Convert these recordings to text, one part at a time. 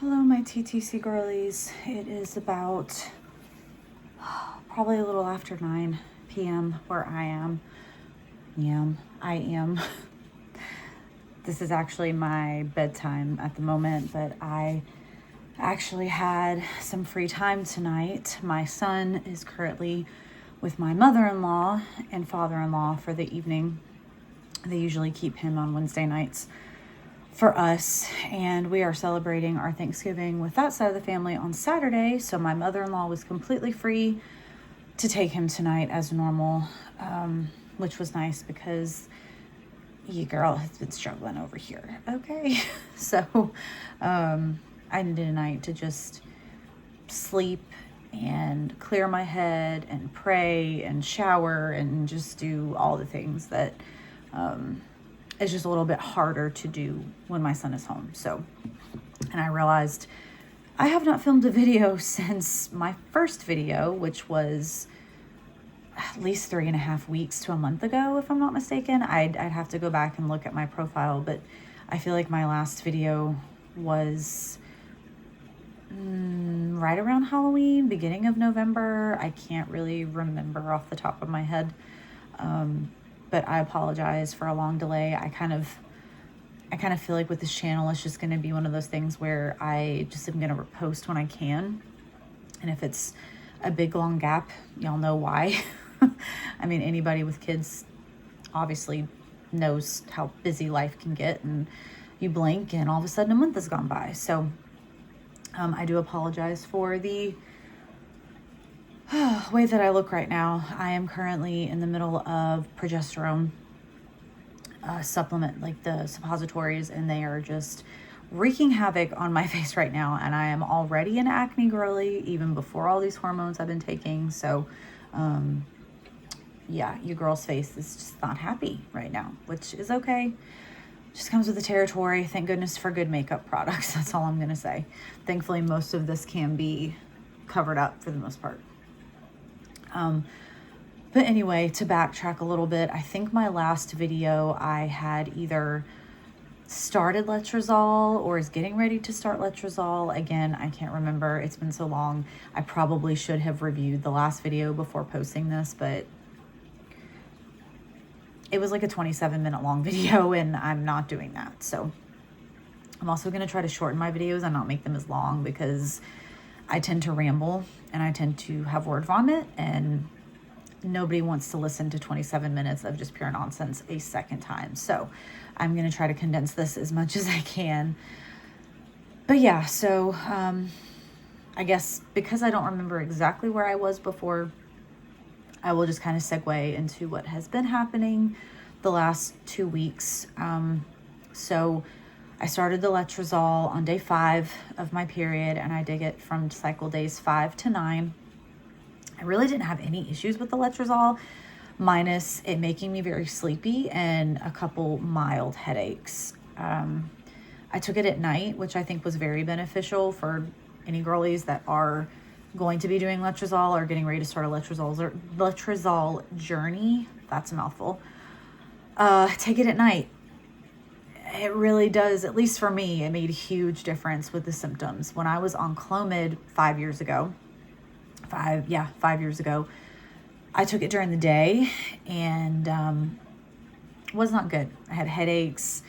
Hello, my TTC girlies. It is about probably a little after 9 p.m. where I am. I am. This is actually my bedtime at the moment, but I actually had some free time tonight. My son is currently with my mother-in-law and father-in-law for the evening. They usually keep him on Wednesday nights for us, and we are celebrating our Thanksgiving with that side of the family on Saturday. So my mother-in-law was completely free to take him tonight as normal, which was nice because your girl has been struggling over here. Okay. So I needed a night to just sleep and clear my head and pray and shower and just do all the things that it's just a little bit harder to do when my son is home. So, and I realized I have not filmed a video since my first video, which was at least 3.5 weeks to a month ago, if I'm not mistaken. I'd have to go back and look at my profile, but I feel like my last video was right around Halloween, beginning of November. I can't really remember off the top of my head. But I apologize for a long delay. I kind of feel like with this channel, it's just going to be one of those things where I just am going to post when I can. And if it's a big, long gap, y'all know why. I mean, anybody with kids obviously knows how busy life can get, and you blink and all of a sudden a month has gone by. So I do apologize for the way that I look right now. I am currently in the middle of progesterone supplement, like the suppositories, and they are just wreaking havoc on my face right now. And I am already an acne girly, even before all these hormones I've been taking. So, yeah, your girl's face is just not happy right now, which is okay. Just comes with the territory. Thank goodness for good makeup products. That's all I'm going to say. Thankfully, most of this can be covered up for the most part. But anyway, to backtrack a little bit, I think my last video I had either started letrozole or is getting ready to start letrozole. Again, I can't remember. It's been so long. I probably should have reviewed the last video before posting this, but it was like a 27-minute long video and I'm not doing that. So I'm also going to try to shorten my videos and not make them as long because I tend to ramble and I tend to have word vomit, and nobody wants to listen to 27 minutes of just pure nonsense a second time. So I'm going to try to condense this as much as I can. But yeah, so I guess because I don't remember exactly where I was before, I will just kind of segue into what has been happening the last 2 weeks. So I started the letrozole on day 5 of my period, and I did it from cycle days 5 to 9. I really didn't have any issues with the letrozole, minus it making me very sleepy and a couple mild headaches. I took it at night, which I think was very beneficial for any girlies that are going to be doing letrozole or getting ready to start a letrozole journey. That's a mouthful. Take it at night. It really does, at least for me, it made a huge difference with the symptoms. When I was on Clomid 5 years ago, 5 years ago, I took it during the day and was not good. I had headaches,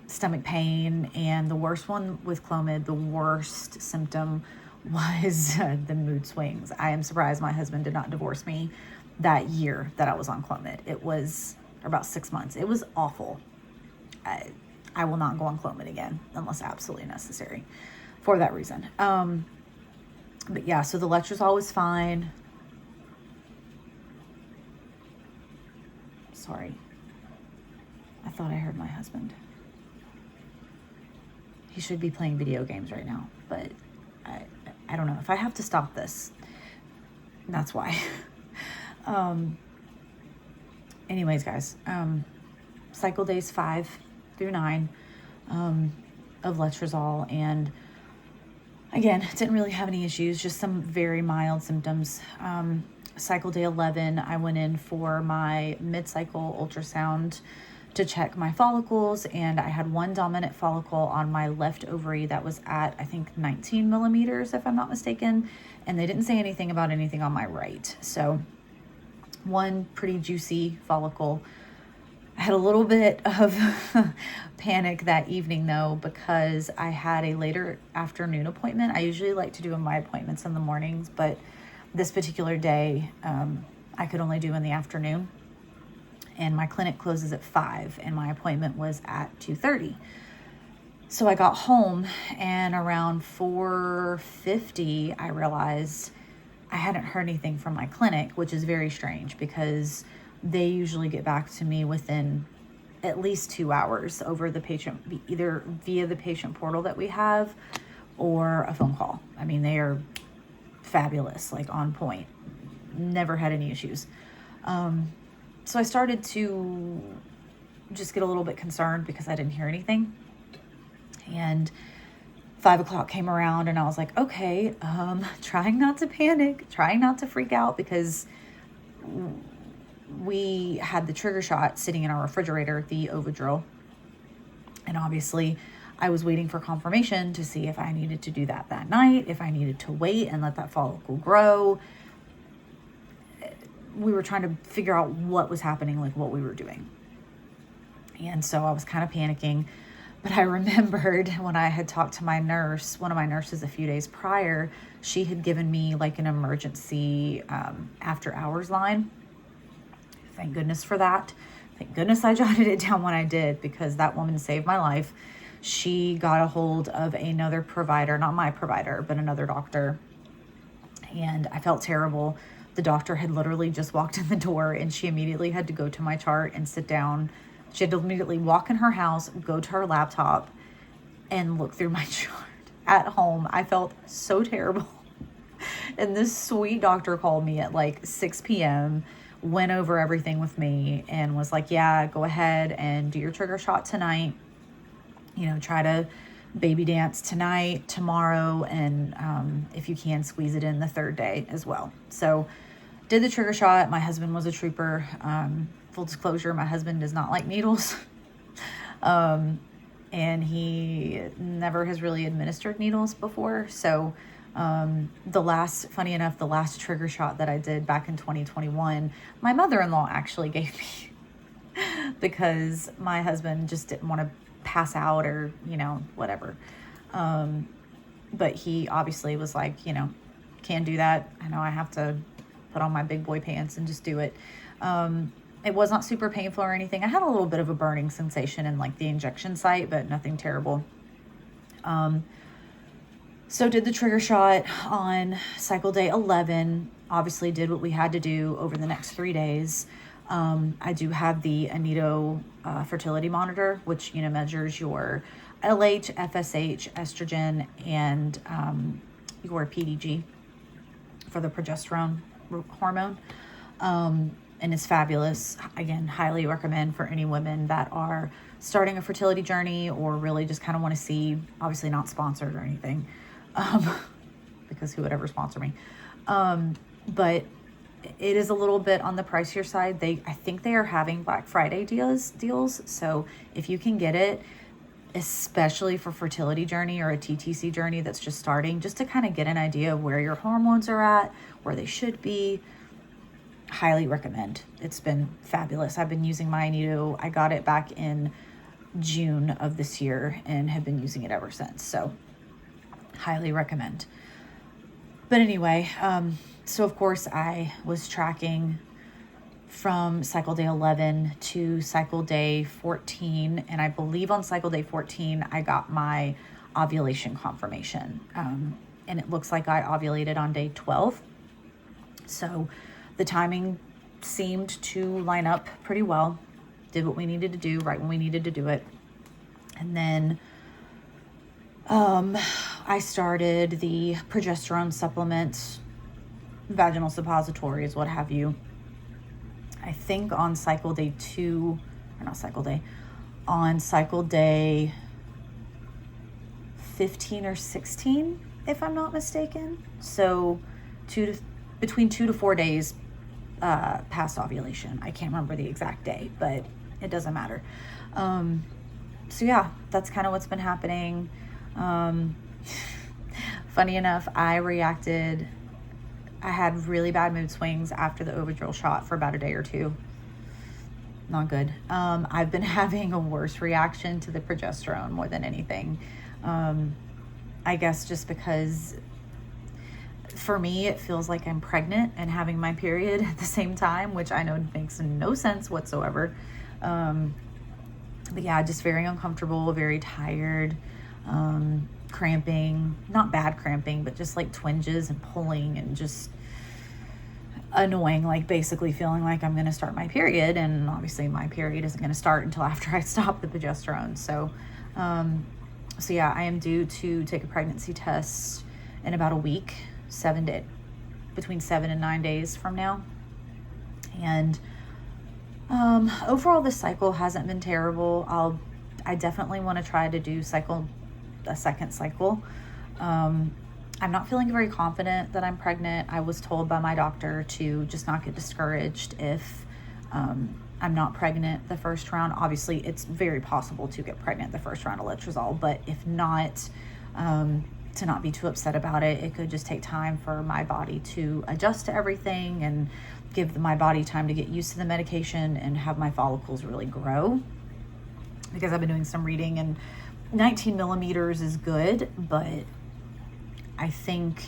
stomach pain, and the worst one with Clomid, the worst symptom was the mood swings. I am surprised my husband did not divorce me that year that I was on Clomid. It was about 6 months. It was awful. I will not go on Clomid again unless absolutely necessary for that reason. But yeah, so the letrozole was fine. Sorry. I thought I heard my husband. He should be playing video games right now, but I don't know. If I have to stop this, that's why. Anyways, guys, cycle days 5 through 9 of letrozole, and again, didn't really have any issues, just some very mild symptoms. Cycle day 11, I went in for my mid-cycle ultrasound to check my follicles, and I had one dominant follicle on my left ovary that was at, I think, 19 millimeters, if I'm not mistaken, and they didn't say anything about anything on my right. So one pretty juicy follicle. I had a little bit of panic that evening though, because I had a later afternoon appointment. I usually like to do my appointments in the mornings, but this particular day, I could only do in the afternoon. And my clinic closes at 5 and my appointment was at 2:30. So I got home, and around 4:50, I realized I hadn't heard anything from my clinic, which is very strange because they usually get back to me within at least 2 hours over the patient, either via the patient portal that we have or a phone call. I mean, they are fabulous, like on point. Never had any issues. So I started to just get a little bit concerned because I didn't hear anything. And 5 o'clock came around and I was like, okay, trying not to panic, trying not to freak out, because we had the trigger shot sitting in our refrigerator, the Ovidril. And obviously I was waiting for confirmation to see if I needed to do that night, if I needed to wait and let that follicle grow. We were trying to figure out what was happening, like what we were doing. And so I was kind of panicking, but I remembered when I had talked to my nurse, one of my nurses a few days prior, she had given me like an emergency after hours line. Thank goodness for that. Thank goodness I jotted it down when I did, because that woman saved my life. She got a hold of another provider, not my provider, but another doctor. And I felt terrible. The doctor had literally just walked in the door and she immediately had to go to my chart and sit down. She had to immediately walk in her house, go to her laptop and look through my chart at home. I felt so terrible. And this sweet doctor called me at like 6 p.m., went over everything with me and was like, yeah, go ahead and do your trigger shot tonight. You know, try to baby dance tonight, tomorrow, and if you can, squeeze it in the third day as well. So did the trigger shot. My husband was a trooper. Full disclosure, my husband does not like needles. And he never has really administered needles before. So funny enough, the last trigger shot that I did back in 2021, my mother-in-law actually gave me because my husband just didn't want to pass out or, you know, whatever. But he obviously was like, you know, can't do that. I know I have to put on my big boy pants and just do it. It was not super painful or anything. I had a little bit of a burning sensation in like the injection site, but nothing terrible. So did the trigger shot on cycle day 11, obviously did what we had to do over the next 3 days. I do have the Anito fertility monitor, which, you know, measures your LH, FSH, estrogen, and your PDG for the progesterone hormone. And it's fabulous. Again, highly recommend for any women that are starting a fertility journey or really just kind of want to see, obviously not sponsored or anything, because who would ever sponsor me? But it is a little bit on the pricier side. I think they are having Black Friday deals. So if you can get it, especially for fertility journey or a TTC journey that's just starting, just to kind of get an idea of where your hormones are at, where they should be, highly recommend. It's been fabulous. I've been using my Anito. I got it back in June of this year and have been using it ever since. So highly recommend. But anyway, so of course I was tracking from cycle day 11 to cycle day 14. And I believe on cycle day 14, I got my ovulation confirmation. And it looks like I ovulated on day 12. So the timing seemed to line up pretty well. Did what we needed to do right when we needed to do it. And then I started the progesterone supplement, vaginal suppositories, what have you. I think on cycle day 2, or not cycle day, on cycle day 15 or 16, if I'm not mistaken. So between 2 to 4 days past ovulation. I can't remember the exact day, but It doesn't matter. So yeah, that's kind of what's been happening. Funny enough, I had really bad mood swings after the Ovidrel shot for about a day or two. Not good. I've been having a worse reaction to the progesterone more than anything. I guess just because for me, it feels like I'm pregnant and having my period at the same time, which I know makes no sense whatsoever. But yeah, just very uncomfortable, very tired, cramping, not bad cramping, but just like twinges and pulling and just annoying, like basically feeling like I'm going to start my period. And obviously my period isn't going to start until after I stop the progesterone. So yeah, I am due to take a pregnancy test in about a week, between 7 and 9 days from now. And overall, this cycle hasn't been terrible. I definitely want to try to do a second cycle. I'm not feeling very confident that I'm pregnant. I was told by my doctor to just not get discouraged if I'm not pregnant the first round. Obviously, it's very possible to get pregnant the first round of letrozole, but if not, to not be too upset about it. It could just take time for my body to adjust to everything and give my body time to get used to the medication and have my follicles really grow. Because I've been doing some reading, and 19 millimeters is good, but I think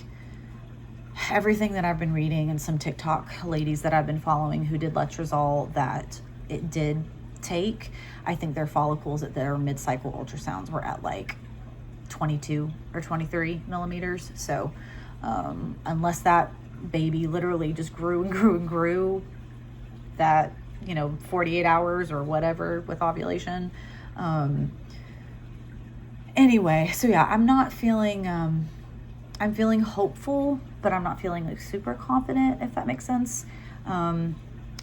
everything that I've been reading and some TikTok ladies that I've been following who did letrozole that it did take, I think their follicles at their mid-cycle ultrasounds were at like 22 or 23 millimeters. So unless that baby literally just grew and grew and grew that 48 hours or whatever with ovulation. Anyway, so yeah, I'm feeling hopeful, but I'm not feeling like super confident, if that makes sense. I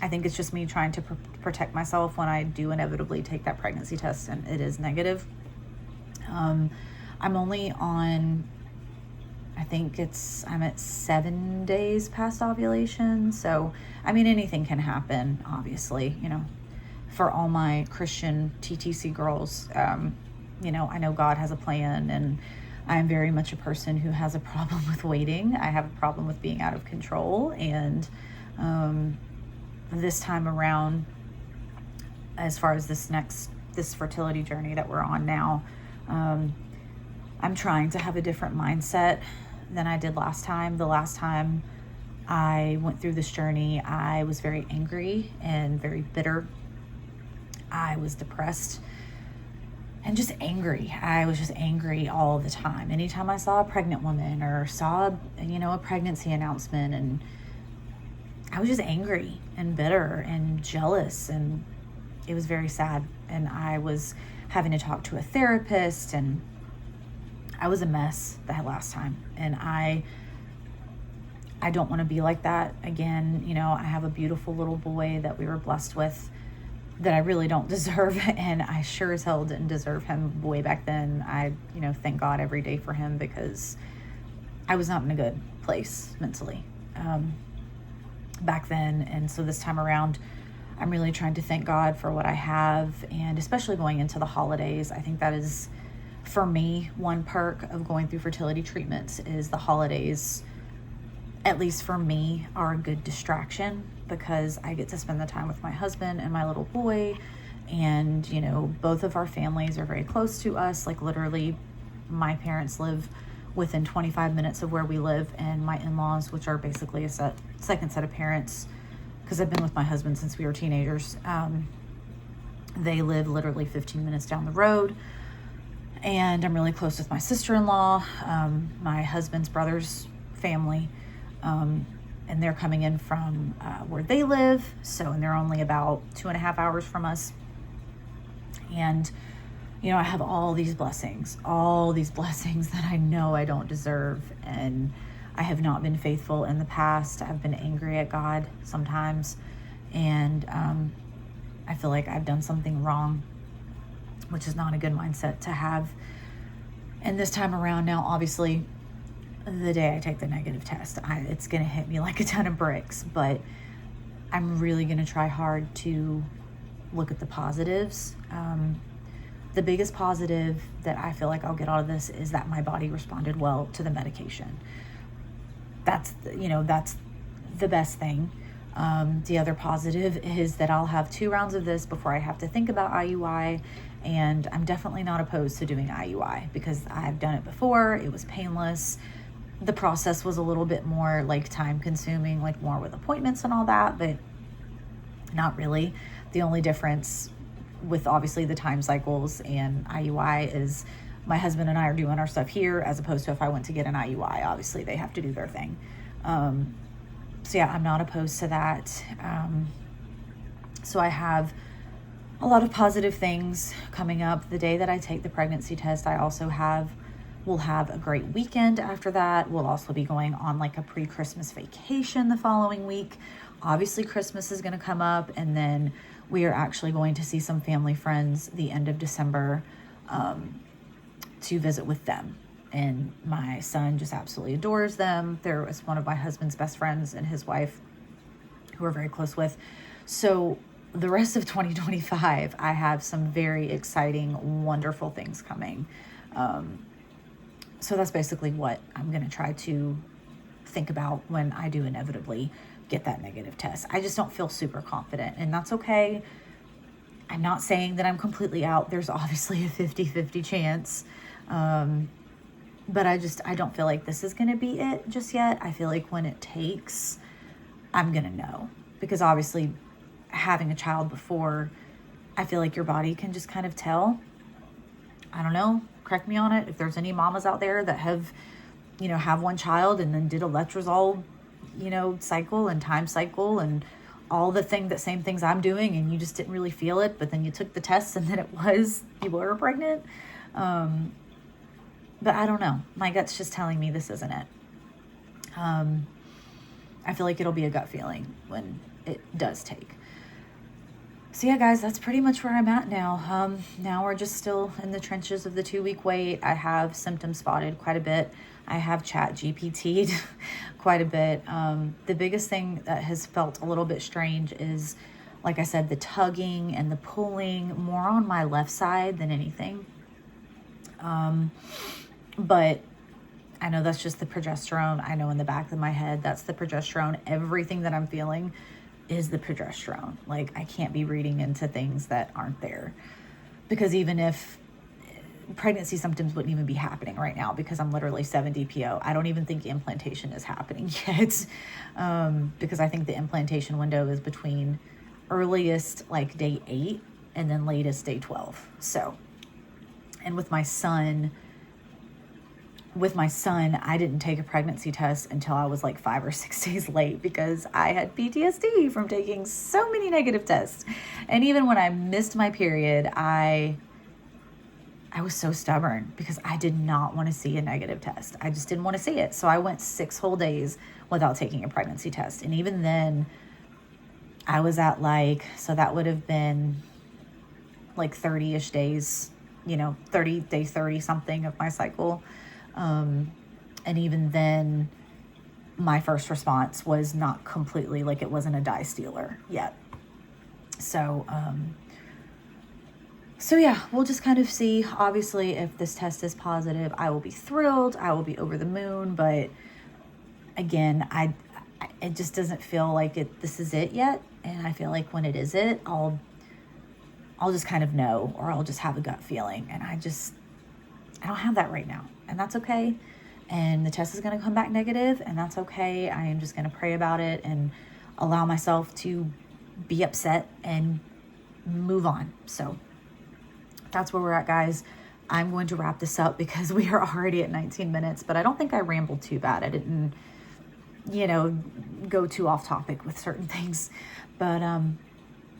think it's just me trying to protect myself when I do inevitably take that pregnancy test and it is negative. I'm only on, I'm at 7 days past ovulation. So, I mean, anything can happen, obviously, for all my Christian TTC girls. I know God has a plan, and I'm very much a person who has a problem with waiting. I have a problem with being out of control. And this time around, as far as this fertility journey that we're on now, I'm trying to have a different mindset than I did last time. The last time I went through this journey, I was very angry and very bitter. I was depressed and just angry. I was just angry all the time. Anytime I saw a pregnant woman or saw, a pregnancy announcement, and I was just angry and bitter and jealous, and it was very sad. And I was having to talk to a therapist, and I was a mess that last time. And I don't want to be like that again. I have a beautiful little boy that we were blessed with that I really don't deserve, and I sure as hell didn't deserve him way back then. I, thank God every day for him, because I was not in a good place mentally back then. And so this time around, I'm really trying to thank God for what I have, and especially going into the holidays. I think that is, for me, one perk of going through fertility treatments is the holidays, at least for me, are a good distraction, because I get to spend the time with my husband and my little boy. And, both of our families are very close to us. Like literally, my parents live within 25 minutes of where we live, and my in-laws, which are basically a second set of parents, because I've been with my husband since we were teenagers, they live literally 15 minutes down the road. And I'm really close with my sister-in-law, my husband's brother's family, and they're coming in from where they live. And they're only about 2.5 hours from us. And, I have all these blessings that I know I don't deserve. And I have not been faithful in the past. I've been angry at God sometimes. And I feel like I've done something wrong, which is not a good mindset to have. And this time around now, obviously, the day I take the negative test, it's going to hit me like a ton of bricks, but I'm really going to try hard to look at the positives. The biggest positive that I feel like I'll get out of this is that my body responded well to the medication. That's the best thing. The other positive is that I'll have 2 rounds of this before I have to think about IUI, and I'm definitely not opposed to doing IUI because I've done it before. It was painless. The process was a little bit more like time consuming, like more with appointments and all that, but not really. The only difference with obviously the time cycles and IUI is my husband and I are doing our stuff here, as opposed to if I went to get an IUI, obviously they have to do their thing. So yeah, I'm not opposed to that. So I have a lot of positive things coming up. The day that I take the pregnancy test, we'll have a great weekend after that. We'll also be going on like a pre-Christmas vacation the following week. Obviously Christmas is going to come up, and then we are actually going to see some family friends the end of December to visit with them. And my son just absolutely adores them. There was one of my husband's best friends and his wife who we're very close with. So the rest of 2025, I have some very exciting, wonderful things coming. So that's basically what I'm going to try to think about when I do inevitably get that negative test. I just don't feel super confident, and that's okay. I'm not saying that I'm completely out. There's obviously a 50-50 chance. But I don't feel like this is going to be it just yet. I feel like when it takes, I'm going to know. Because obviously having a child before, I feel like your body can just kind of tell. I don't know. Correct me on it. If there's any mamas out there that have one child and then did a letrozole, cycle and time cycle and all the same things I'm doing, and you just didn't really feel it, but then you took the test and then you were pregnant. But I don't know. My gut's just telling me this isn't it. I feel like it'll be a gut feeling when it does take. So yeah, guys, that's pretty much where I'm at now. Now we're just still in the trenches of the 2-week wait. I have symptoms spotted quite a bit. I have chat GPT'd quite a bit. The biggest thing that has felt a little bit strange is, like I said, the tugging and the pulling more on my left side than anything. But I know that's just the progesterone. I know in the back of my head, that's the progesterone. Everything that I'm feeling is the progesterone. Like, I can't be reading into things that aren't there, because even if pregnancy symptoms wouldn't even be happening right now, because I'm literally 7 DPO, I don't even think implantation is happening yet. Because I think the implantation window is between earliest like day 8 and then latest day 12. So, and with my son, I didn't take a pregnancy test until I was like 5 or 6 days late, because I had PTSD from taking so many negative tests. And even when I missed my period, I was so stubborn because I did not want to see a negative test. I just didn't want to see it. So I went 6 whole days without taking a pregnancy test. And even then I was at so that would have been like 30-ish days, 30 something of my cycle. And even then my first response was not completely, it wasn't a dye stealer yet. So yeah, we'll just kind of see. Obviously, if this test is positive, I will be thrilled. I will be over the moon. But again, it just doesn't feel like this is it yet. And I feel like when it is it, I'll just kind of know, or I'll just have a gut feeling. And I don't have that right now. And that's okay. And the test is going to come back negative, and that's okay. I am just going to pray about it and allow myself to be upset and move on. So that's where we're at, guys. I'm going to wrap this up because we are already at 19 minutes, but I don't think I rambled too bad. I didn't, go too off topic with certain things. But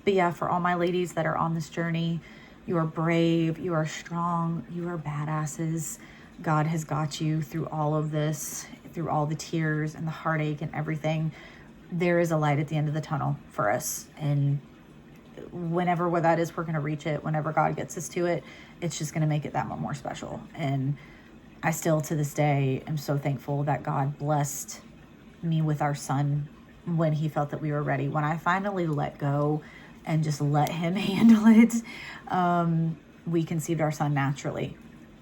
yeah, for all my ladies that are on this journey, you are brave, you are strong, you are badasses. God has got you through all of this, through all the tears and the heartache and everything. There is a light at the end of the tunnel for us. And whenever that is, we're going to reach it. Whenever God gets us to it, it's just going to make it that much more special. And I still, to this day, am so thankful that God blessed me with our son when he felt that we were ready. When I finally let go and just let him handle it. We conceived our son naturally.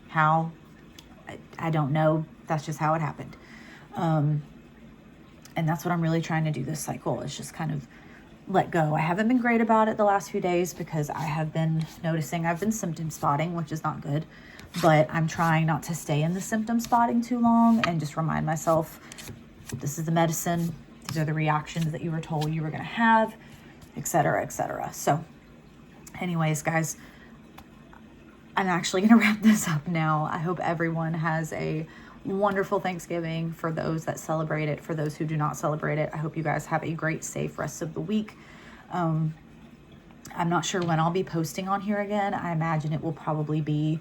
How? I don't know. That's just how it happened. And that's what I'm really trying to do this cycle, is just kind of let go. I haven't been great about it the last few days because I have been noticing I've been symptom spotting, which is not good, but I'm trying not to stay in the symptom spotting too long and just remind myself, this is the medicine. These are the reactions that you were told you were going to have, etc., etc. So anyways, guys, I'm actually going to wrap this up now. I hope everyone has a wonderful Thanksgiving. For those that celebrate it, for those who do not celebrate it, I hope you guys have a great, safe rest of the week. I'm not sure when I'll be posting on here again. I imagine it will probably be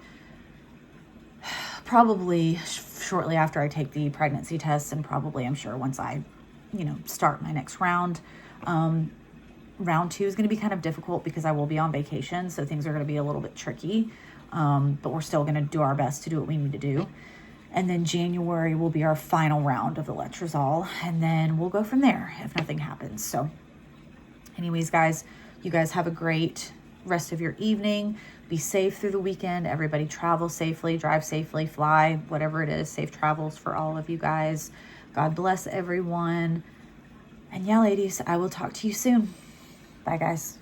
shortly after I take the pregnancy test, and probably, I'm sure, once I, start my next round. Round 2 is going to be kind of difficult because I will be on vacation, so things are going to be a little bit tricky. But we're still going to do our best to do what we need to do. And then January will be our final round of the letrozole, and then we'll go from there if nothing happens. So anyways, guys, you guys have a great rest of your evening. Be safe through the weekend. Everybody travel safely, drive safely, fly, whatever it is. Safe travels for all of you guys. God bless everyone. And yeah, ladies, I will talk to you soon. Bye, guys.